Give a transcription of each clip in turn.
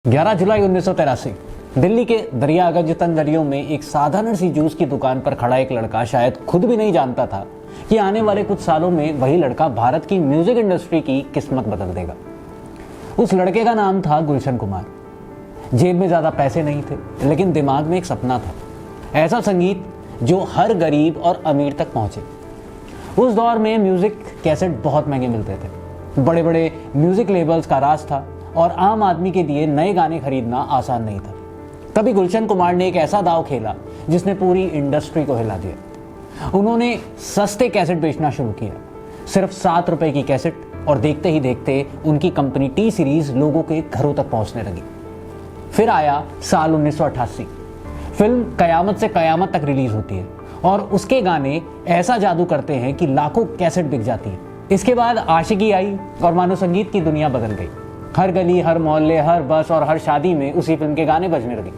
11 जुलाई 1983 दिल्ली के दरियागंज दरियों में एक साधारण सी जूस की दुकान पर खड़ा एक लड़का शायद खुद भी नहीं जानता था कि आने वाले कुछ सालों में वही लड़का भारत की म्यूजिक इंडस्ट्री की किस्मत बदल देगा। उस लड़के का नाम था गुलशन कुमार। जेब में ज्यादा पैसे नहीं थे, लेकिन दिमाग में एक सपना था, ऐसा संगीत जो हर गरीब और अमीर तक पहुंचे। उस दौर में म्यूजिक कैसेट बहुत महंगे मिलते थे, बड़े बड़े म्यूजिक लेबल्स का राज था और आम आदमी के लिए नए गाने खरीदना आसान नहीं था। तभी गुलशन कुमार ने एक ऐसा दांव खेला जिसने पूरी इंडस्ट्री को हिला दिया। उन्होंने सस्ते कैसेट बेचना शुरू किया, सिर्फ 7 रुपए की कैसेट, और देखते ही देखते उनकी कंपनी टी सीरीज लोगों के घरों तक पहुंचने लगी। फिर आया साल 1988। फिल्म कयामत से कयामत तक रिलीज होती है और उसके गाने ऐसा जादू करते हैं कि लाखों कैसेट बिक जाती है। इसके बाद आशिकी आई और मानो संगीत की दुनिया बदल गई। हर गली, हर मोहल्ले, हर बस और हर शादी में उसी फिल्म के गाने बजने लगे।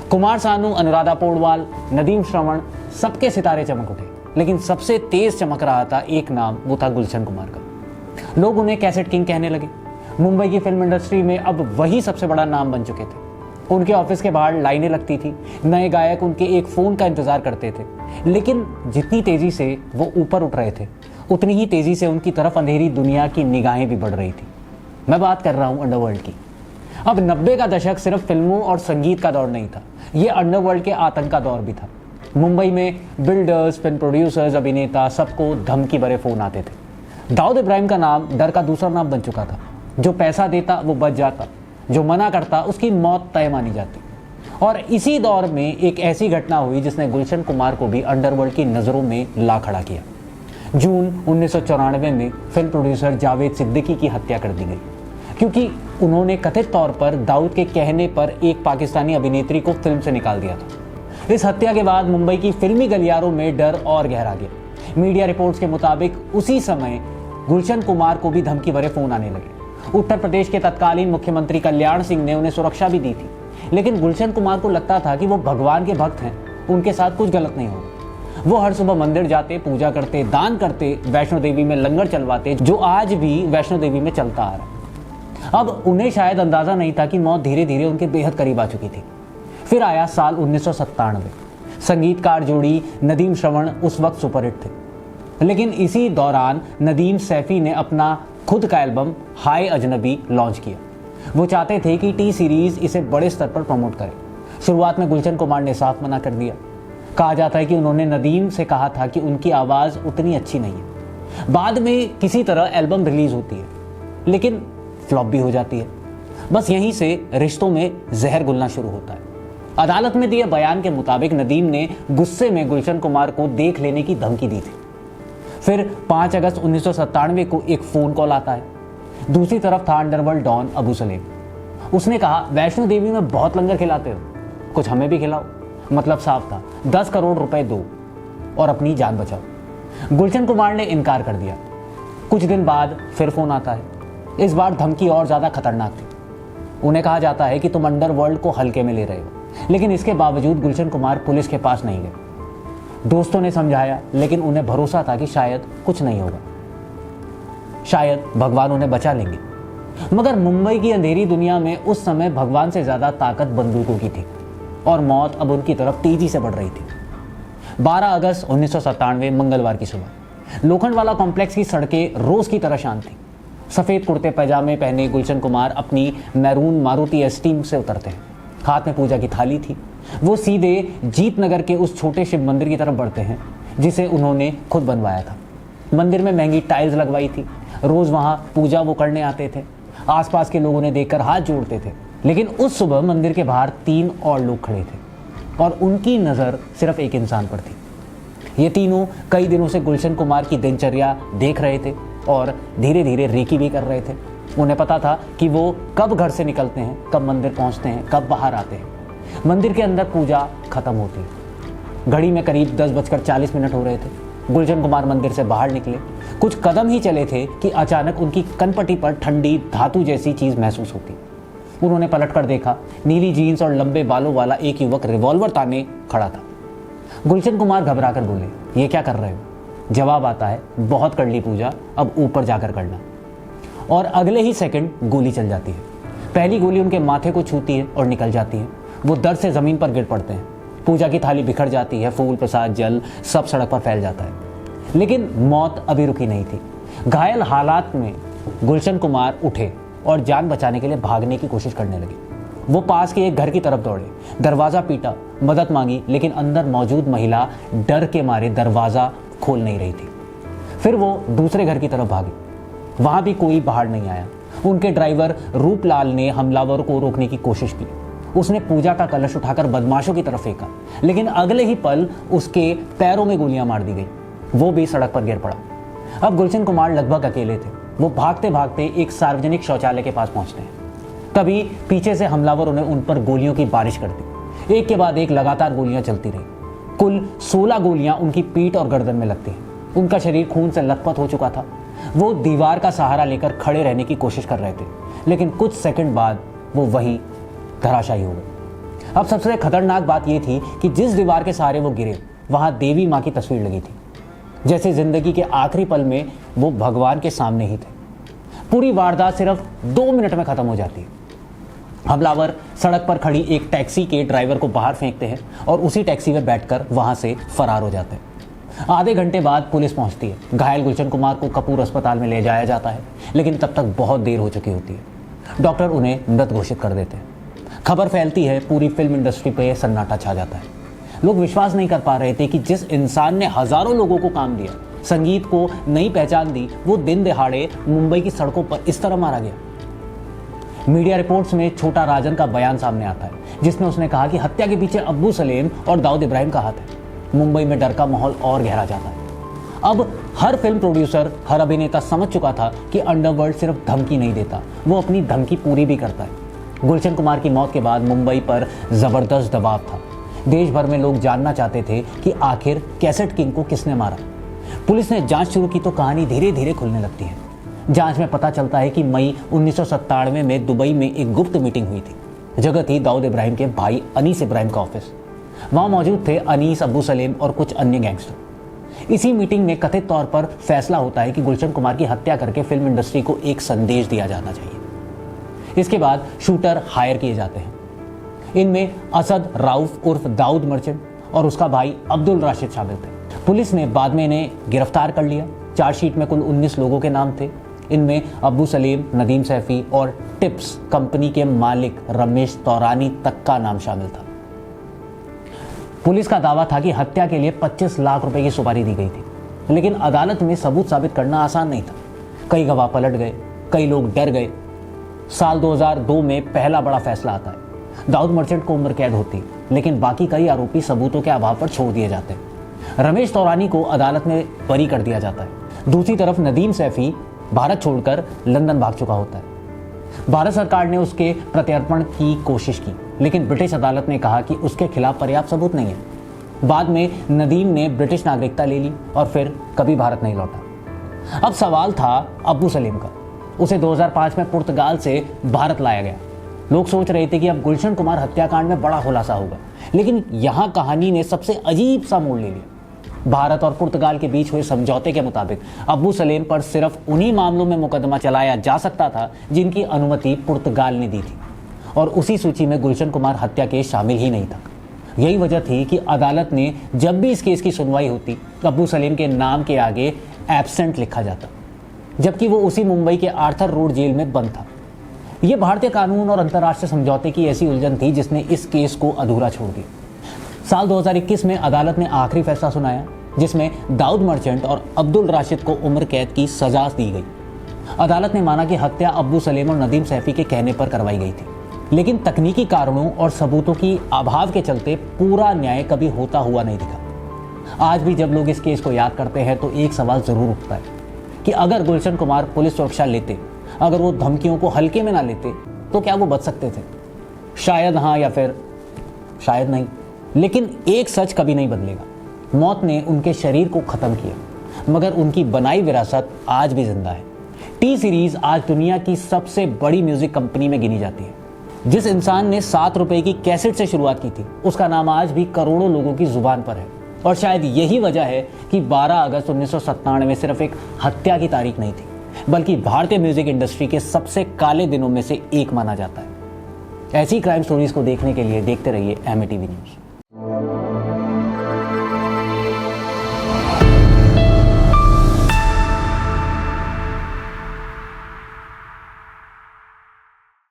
कुमार सानू, अनुराधा पौडवाल, नदीम श्रवण, सबके सितारे चमक उठे, लेकिन सबसे तेज चमक रहा था एक नाम, वो था गुलशन कुमार का। लोग उन्हें कैसेट किंग कहने लगे। मुंबई की फिल्म इंडस्ट्री में अब वही सबसे बड़ा नाम बन चुके थे। उनके ऑफिस के बाहर लाइनें लगती थी, नए गायक उनके एक फोन का इंतजार करते थे। लेकिन जितनी तेजी से वो ऊपर उठ रहे थे, उतनी ही तेजी से उनकी तरफ अंधेरी दुनिया की निगाहें भी बढ़ रही थी। मैं बात कर रहा हूं अंडरवर्ल्ड की। अब 90 का दशक सिर्फ फिल्मों और संगीत का दौर नहीं था, ये अंडरवर्ल्ड के आतंक का दौर भी था। मुंबई में बिल्डर्स, फिल्म प्रोड्यूसर्स, अभिनेता, सबको धमकी भरे फोन आते थे। दाऊद इब्राहिम का नाम डर का दूसरा नाम बन चुका था। जो पैसा देता वो बच जाता, जो मना करता उसकी मौत तय मानी जाती। और इसी दौर में एक ऐसी घटना हुई जिसने गुलशन कुमार को भी अंडरवर्ल्ड की नजरों में ला खड़ा किया। जून 1994 में फिल्म प्रोड्यूसर जावेद सिद्दीकी की हत्या कर दी गई, क्योंकि उन्होंने कथित तौर पर दाऊद के कहने पर एक पाकिस्तानी अभिनेत्री को फिल्म से निकाल दिया था। इस हत्या के बाद मुंबई की फिल्मी गलियारों में डर और गहरा गया। मीडिया रिपोर्ट्स के मुताबिक उसी समय गुलशन कुमार को भी धमकी भरे फोन आने लगे। उत्तर प्रदेश के तत्कालीन मुख्यमंत्री कल्याण सिंह ने उन्हें सुरक्षा भी दी थी, लेकिन गुलशन कुमार को लगता था कि वो भगवान के भक्त हैं, उनके साथ कुछ गलत नहीं होगा। वो हर सुबह मंदिर जाते, पूजा करते, दान करते, वैष्णो देवी में लंगर चलवाते, जो आज भी वैष्णो देवी में चलता आ रहा। अब उन्हें शायद अंदाजा नहीं था कि मौत धीरे धीरे उनके बेहद करीब आ चुकी थी। फिर आया साल 1997। संगीतकार जोड़ी नदीम श्रवण उस वक्त सुपरहिट थे, लेकिन इसी दौरान नदीम सैफी ने अपना खुद का एल्बम हाय अजनबी लॉन्च किया। वो चाहते थे कि टी सीरीज इसे बड़े स्तर पर प्रमोट करे। शुरुआत में गुलशन कुमार ने साफ मना कर दिया। कहा जाता है कि उन्होंने नदीम से कहा था कि उनकी आवाज़ उतनी अच्छी नहीं है। बाद में किसी तरह एल्बम रिलीज होती है, लेकिन फ्लॉप भी हो जाती है। बस यहीं से रिश्तों में जहर घुलना शुरू होता है। अदालत में दिए बयान के मुताबिक नदीम ने गुस्से में गुलशन कुमार को देख लेने की धमकी दी थी। फिर 5 अगस्त 1997 को एक फ़ोन कॉल आता है। दूसरी तरफ था अंडरवर्ल्ड डॉन अबू सलेम। उसने कहा, वैष्णो देवी में बहुत लंगर खिलाते हो, कुछ हमें भी खिलाओ। मतलब साफ था, 10 करोड़ रुपए दो और अपनी जान बचाओ। गुलशन कुमार ने इनकार कर दिया। कुछ दिन बाद फिर फोन आता है। इस बार धमकी और ज्यादा खतरनाक थी। उन्हें कहा जाता है कि तुम अंडरवर्ल्ड को हल्के में ले रहे हो, लेकिन इसके बावजूद गुलशन कुमार पुलिस के पास नहीं गए। दोस्तों ने समझाया, लेकिन उन्हें भरोसा था कि शायद कुछ नहीं होगा, शायद भगवान उन्हें बचा लेंगे। मगर मुंबई की अंधेरी दुनिया में उस समय भगवान से ज्यादा ताकत बंदूकों की थी और मौत अब उनकी तरफ तेजी से बढ़ रही थी। 12 अगस्त 1997 मंगलवार की सुबह लोखंडवाला कॉम्प्लेक्स की सड़कें रोज की तरह शांत थी। सफेद कुर्ते पैजामे पहने गुलशन कुमार अपनी मैरून मारुति एस्टीम से उतरते हैं। हाथ में पूजा की थाली थी। वो सीधे जीत नगर के उस छोटे शिव मंदिर की तरफ बढ़ते हैं जिसे उन्होंने खुद बनवाया था। मंदिर में महंगी टाइल्स लगवाई थी। रोज वहां पूजा वो करने आते थे। आसपास के लोग उन्हें देखकर हाथ जोड़ते थे। लेकिन उस सुबह मंदिर के बाहर 3 और लोग खड़े थे और उनकी नज़र सिर्फ एक इंसान पर थी। ये तीनों कई दिनों से गुलशन कुमार की दिनचर्या देख रहे थे और धीरे धीरे रेकी भी कर रहे थे। उन्हें पता था कि वो कब घर से निकलते हैं, कब मंदिर पहुंचते हैं, कब बाहर आते हैं। मंदिर के अंदर पूजा खत्म होती है। घड़ी में करीब 10:40 हो रहे थे। गुलशन कुमार मंदिर से बाहर निकले। कुछ कदम ही चले थे कि अचानक उनकी कनपट्टी पर ठंडी धातु जैसी चीज़ महसूस होती। उन्होंने पलटकर देखा, नीली जीन्स और लंबे बालों वाला एक युवक रिवॉल्वर ताने खड़ा था। गुलशन कुमार घबराकर बोले, ये क्या कर रहे हो? जवाब आता है, बहुत कर ली पूजा, अब ऊपर जाकर करना। और अगले ही सेकंड गोली चल जाती है। पहली गोली उनके माथे को छूती है और निकल जाती है। वो दर्द से जमीन पर गिर पड़ते हैं। पूजा की थाली बिखर जाती है, फूल प्रसाद जल सब सड़क पर फैल जाता है। लेकिन मौत अभी रुकी नहीं थी। घायल हालात में गुलशन कुमार उठे और जान बचाने के लिए भागने की कोशिश करने लगे। वो पास के एक घर की तरफ दौड़े, दरवाजा पीटा, मदद मांगी, लेकिन अंदर मौजूद महिला डर के मारे दरवाजा खोल नहीं रही थी। फिर वो दूसरे घर की तरफ भागे। वहां भी कोई बाहर नहीं आया। उनके ड्राइवर रूपलाल ने हमलावर को रोकने की कोशिश की। उसने पूजा का कलश उठाकर बदमाशों की तरफ फेंका, लेकिन अगले ही पल उसके पैरों में गोलियां मार दी गई। वो भी सड़क पर गिर पड़ा। अब गुलशन कुमार लगभग अकेले थे। वो भागते भागते एक सार्वजनिक शौचालय के पास पहुंचते हैं। तभी पीछे से हमलावरों ने उन पर गोलियों की बारिश कर दी। एक के बाद एक लगातार गोलियां चलती रही। कुल 16 गोलियां उनकी पीठ और गर्दन में लगती हैं। उनका शरीर खून से लथपथ हो चुका था। वो दीवार का सहारा लेकर खड़े रहने की कोशिश कर रहे थे, लेकिन कुछ सेकंड बाद वो वहीं धराशायी हो गए। अब सबसे खतरनाक बात यह थी कि जिस दीवार के सहारे वो गिरे, वहां देवी मां की तस्वीर लगी थी। जैसे जिंदगी के आखिरी पल में वो भगवान के सामने ही थे। पूरी वारदात सिर्फ 2 मिनट में खत्म हो जाती है। हमलावर सड़क पर खड़ी एक टैक्सी के ड्राइवर को बाहर फेंकते हैं और उसी टैक्सी में बैठकर वहां से फरार हो जाते हैं। आधे घंटे बाद पुलिस पहुंचती है। घायल गुलशन कुमार को कपूर अस्पताल में ले जाया जाता है, लेकिन तब तक बहुत देर हो चुकी होती है। डॉक्टर उन्हें मृत घोषित कर देते हैं। खबर फैलती है, पूरी फिल्म इंडस्ट्री पे सन्नाटा छा जाता है। लोग विश्वास नहीं कर पा रहे थे कि जिस इंसान ने हजारों लोगों को काम दिया, संगीत को नई पहचान दी, वो दिन दिहाड़े मुंबई की सड़कों पर इस तरह मारा गया। मीडिया रिपोर्ट्स में छोटा राजन का बयान सामने आता है, जिसमें उसने कहा कि हत्या के पीछे अब्बू सलेम और दाऊद इब्राहिम का हाथ है। मुंबई में डर का माहौल और गहरा जाता है। अब हर फिल्म प्रोड्यूसर, हर अभिनेता समझ चुका था कि अंडरवर्ल्ड सिर्फ धमकी नहीं देता, वो अपनी धमकी पूरी भी करता है। गुलशन कुमार की मौत के बाद मुंबई पर जबरदस्त दबाव था। देश भर में लोग जानना चाहते थे कि आखिर कैसेट किंग को किसने मारा। पुलिस ने जांच शुरू की तो कहानी धीरे धीरे खुलने लगती है। जांच में पता चलता है कि मई 1997 में दुबई में एक गुप्त मीटिंग हुई थी। जगह थी दाऊद इब्राहिम के भाई अनीस इब्राहिम का ऑफिस। वहां मौजूद थे अनीस, अब्बू सलेम और कुछ अन्य गैंगस्टर। इसी मीटिंग में कथित तौर पर फैसला होता है कि गुलशन कुमार की हत्या करके फिल्म इंडस्ट्री को एक संदेश दिया जाना चाहिए। इसके बाद शूटर हायर किए जाते हैं। इनमें असद राउफ उर्फ दाऊद मर्चेंट और उसका भाई अब्दुल राशिद शामिल थे। पुलिस ने बाद में इन्हें गिरफ्तार कर लिया। चार्जशीट में कुल 19 लोगों के नाम थे। इनमें अब्बू सलीम, नदीम सैफी और टिप्स कंपनी के मालिक रमेश तौरानी तक का नाम शामिल था। पुलिस का दावा था कि हत्या के लिए 25 लाख रुपए की सुपारी दी गई थी, लेकिन अदालत में सबूत साबित करना आसान नहीं था। कई गवाह पलट गए, कई लोग डर गए। साल 2002 में पहला बड़ा फैसला आता है। दाऊद मर्चेंट को उम्र कैद होती, लेकिन बाकी कई आरोपी सबूतों के अभाव पर छोड़ दिए जाते हैं। रमेश तौरानी को अदालत में बरी कर दिया जाता है। दूसरी तरफ नदीम सैफी भारत छोड़कर लंदन भाग चुका होता है। भारत सरकार ने उसके प्रत्यर्पण की कोशिश की, लेकिन ब्रिटिश अदालत ने कहा कि उसके खिलाफ पर्याप्त सबूत नहीं है। बाद में नदीम ने ब्रिटिश नागरिकता ले ली और फिर कभी भारत नहीं लौटा। अब सवाल था अब्बू सलीम का। उसे 2005 में पुर्तगाल से भारत लाया गया। लोग सोच रहे थे कि अब गुलशन कुमार हत्याकांड में बड़ा खुलासा होगा, लेकिन यहां कहानी ने सबसे अजीब सा मोड़ ले लिया। भारत और पुर्तगाल के बीच हुए समझौते के मुताबिक अब्बू सलेम पर सिर्फ उन्हीं मामलों में मुकदमा चलाया जा सकता था जिनकी अनुमति पुर्तगाल ने दी थी, और उसी सूची में गुलशन कुमार हत्या केस शामिल ही नहीं था। यही वजह थी कि अदालत ने जब भी इस केस की सुनवाई होती, अब्बू सलीम के नाम के आगे एब्सेंट लिखा जाता, जबकि वो उसी मुंबई के आर्थर रोड जेल में बंद था। यह भारतीय कानून और अंतर्राष्ट्रीय समझौते की ऐसी उलझन थी जिसने इस केस को अधूरा छोड़ दिया। साल 2021 में अदालत ने आखिरी फैसला सुनाया, जिसमें दाऊद मर्चेंट और अब्दुल राशिद को उम्र कैद की सजा दी गई। अदालत ने माना कि हत्या अब्बू सलीम और नदीम सैफी के कहने पर करवाई गई थी, लेकिन तकनीकी कारणों और सबूतों की अभाव के चलते पूरा न्याय कभी होता हुआ नहीं दिखा। आज भी जब लोग इस केस को याद करते हैं तो एक सवाल जरूर उठता है कि अगर गुलशन कुमार पुलिस सुरक्षा लेते, अगर वो धमकियों को हल्के में ना लेते, तो क्या वो बच सकते थे? शायद हाँ, या फिर शायद नहीं। लेकिन एक सच कभी नहीं बदलेगा, मौत ने उनके शरीर को खत्म किया, मगर उनकी बनाई विरासत आज भी जिंदा है। टी सीरीज आज दुनिया की सबसे बड़ी म्यूजिक कंपनी में गिनी जाती है। जिस इंसान ने 7 रुपए की कैसेट से शुरुआत की थी, उसका नाम आज भी करोड़ों लोगों की जुबान पर है। और शायद यही वजह है कि 12 अगस्त 1997 सिर्फ एक हत्या की तारीख नहीं थी, बल्कि भारतीय म्यूजिक इंडस्ट्री के सबसे काले दिनों में से एक माना जाता है। ऐसी क्राइम स्टोरीज को देखने के लिए देखते रहिए एमएटीवी न्यूज़।